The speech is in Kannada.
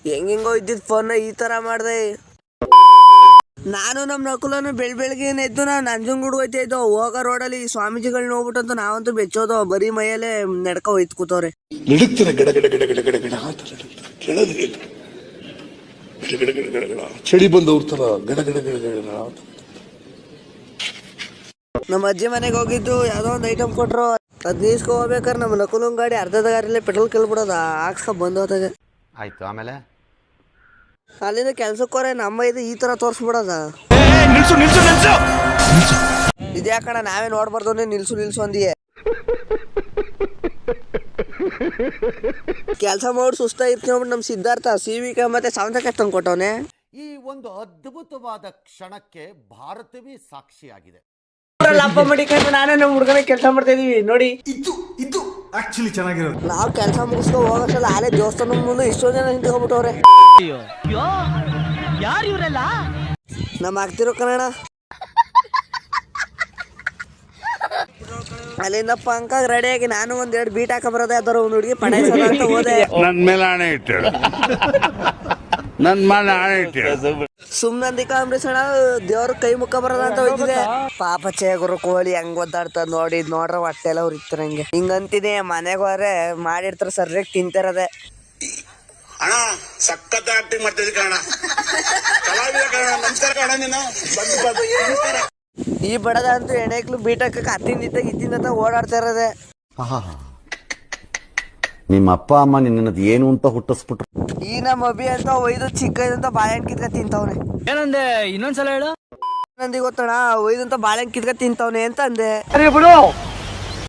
ಹೆಂಗೆಂಗೋ ಇದ್ದಿದ್ ಫೋನ್ ಈ ತರ ಮಾಡ್ದೆ. ನಾನು ನಮ್ ನಕುಲನು ಬೆಳಗ್ಗೆ ಎದ್ದು ನಾವು ನಂಜನಗೂಡ್ ಹೋಯ್ತಾ ಇದ್ದೋ. ಹೋಗೋ ರೋಡಲ್ಲಿ ಸ್ವಾಮೀಜಿಗಳನ್ನ ಹೋಗ್ಬಿಟ್ಟಂತೂ ನಾವಂತೂ ಬೆಚ್ಚೋದು. ಬರೀ ಮೈಯಲ್ಲೇ ನಡ್ಕ ಹೋಯ್ತು ಕೂತವ್ರೆ. ಚಳಿ ಬಂದವ್ರ ತರ ಗಡ ಗಡ ಗಡ ಗಡ. ನಮ್ಮ ಅಜ್ಜಿ ಮನೆಗೆ ಹೋಗಿದ್ದು, ಯಾವ್ದೋ ಒಂದು ಐಟಮ್ ಕೊಟ್ರು. ಅದ್ ನೀಸ್ಕೊ ಹೋಗ್ಬೇಕಾದ್ರೆ ನಮ್ಮ ನಕುಲನ್ ಗಾಡಿ ಅರ್ಧದ ಗಾಡಿಲೇ ಪೆಟ್ರೋಲ್ ಕೇಳ್ಬಿಡೋದ ಹಾಕ್ಸ್ಕೊ ಬಂದೋದಾಗ ಆಯ್ತು. ಆಮೇಲೆ ಅಲ್ಲಿಂದ ಕೆಲ್ಸಕ್ಕೋರೆ ನಮ್ಮ ಇದು ಈ ತರ ತೋರ್ಸ್ಬಿಡೋದ. ಇದ್ಯಾಕಣ ನಾವೇ ನೋಡ್ಬಾರ್ದು ನಿಲ್ಸು ಅಂದಿಯೇ. ಕೆಲ್ಸ ಮಾಡಿ ಸುಸ್ತ ಇರ್ತೀವಿ. ನಮ್ ಸಿದ್ಧಾರ್ಥ ಸಿವಿಕ ಮತ್ತೆ ಸಾವಂತ ತಂದು ಕೊಟ್ಟವನೆ. ಈ ಒಂದು ಅದ್ಭುತವಾದ ಕ್ಷಣಕ್ಕೆ ಭಾರತವೇ ಸಾಕ್ಷಿಯಾಗಿದೆ. ಲಾಭ ಮಾಡಿಕೊಂಡು ನಾನೇ ನಮ್ಮ ಹುಡುಗನ ಕೆಲಸ ಮಾಡ್ತಾ ಇದೀವಿ ನೋಡಿ. ಇದು ಆಕ್ಚುಲಿ ಚೆನ್ನಾಗಿರೋದು. ನಾವು ಕೆಲಸ ಮುಗಿಸ್ಕೊ ಹೋಗೋಷ್ಟಲ್ಲ ಆಲೇ ದೇವಸ್ಥಾನ ಮುಂದೆ ಇಷ್ಟೋ ಜನ ನಿಂತ್ಕೊಂಡ್ಬಿಟ್ಟವ್ರೆ. ಯಾರು ಇವರೆಲ್ಲ? ನಮ್ಮ ಆಗ್ತಿರೋ ಕನ್ನಡ. ಅಲ್ಲಿಂದ ಪಂಕ ರೆಡಿಯಾಗಿ ನಾನು ಒಂದೆರಡು ಬೀಟ್ ಹಾಕ ಬರೋದೆ. ಅದರ ಒಂದು ಹುಡುಗಿ ಪಡಾಯಿಸೋದ ಅಂತ ಹೋದೆ. ನನ್ ಮೇಲೆ ಆಣೆ ಇಟ್ಟೇಳು, ನನ್ ಮೇಲೆ ಆಣೆ ಇಟ್ಟೇಳು. ಸುಮ್ನಂದಿಕ ಅಂಬರೀಷಣ ದೇವ್ರ ಕೈ ಮುಖ ಬರೋದ ಅಂತ ಹೋಯ್ತಿದೆ. ಪಾಪ ಚೇಗುರು ಕೋಳಿ ಹೆಂಗ್ ಒದ್ದಾಡ್ತದ ನೋಡ್ರ ಹೊಟ್ಟೆ ಎಲ್ಲ ಉರಿತಾರ. ಹಂಗೆ ಹಿಂಗಂತಿದೆ. ಮನೆಗೆ ಹೋದ್ರೆ ಮಾಡಿರ್ತಾರ ಸರಿಯಾಗಿ ತಿಂತಿರದೆ. ಅಣ್ಣ ಸಖತ್ ಆಕ್ಟಿಂಗ್ ಮಾಡ್ತಿದ್ದೆ ಕಣ. ನಮಸ್ಕಾರ ಕಣ. ನೀನು ಈ ಬಡದ ಅಂತೂ ಎಣೆಕ್ಲು ಬೀಟಕ್ಕೆ ಅತ್ತಿಂದ ಇತ್ತಿಂದ ಓಡಾಡ್ತಾ ಇರೋದೆ. ನಿಮ್ಮ ಅಪ್ಪ ಅಮ್ಮ ನಿನ್ನದು ಏನು ಅಂತ ಹುಟ್ಟಿಸ್ಬಿಟ್ರು. ಈ ನಮ್ಮ ಅಭಿ ಅಂತ ಒಯ್ದು ಚಿಕ್ಕ ಇದಂತ ಬಾಳೆಹಣ್ಣು ಕಿತ್ಕ ತಿಂತವ್ನೆ. ಏನಂದೆ? ಇನ್ನೊಂದ್ಸಲ ಹೇಳು. ನಂದಿ ಗೊತ್ತಣ, ಒಯ್ದಂತ ಬಾಳೆಹಣ್ಣು ಕಿತ್ಕ ತಿಂತವ್ನೆ ಅಂತ ಅಂದೆ.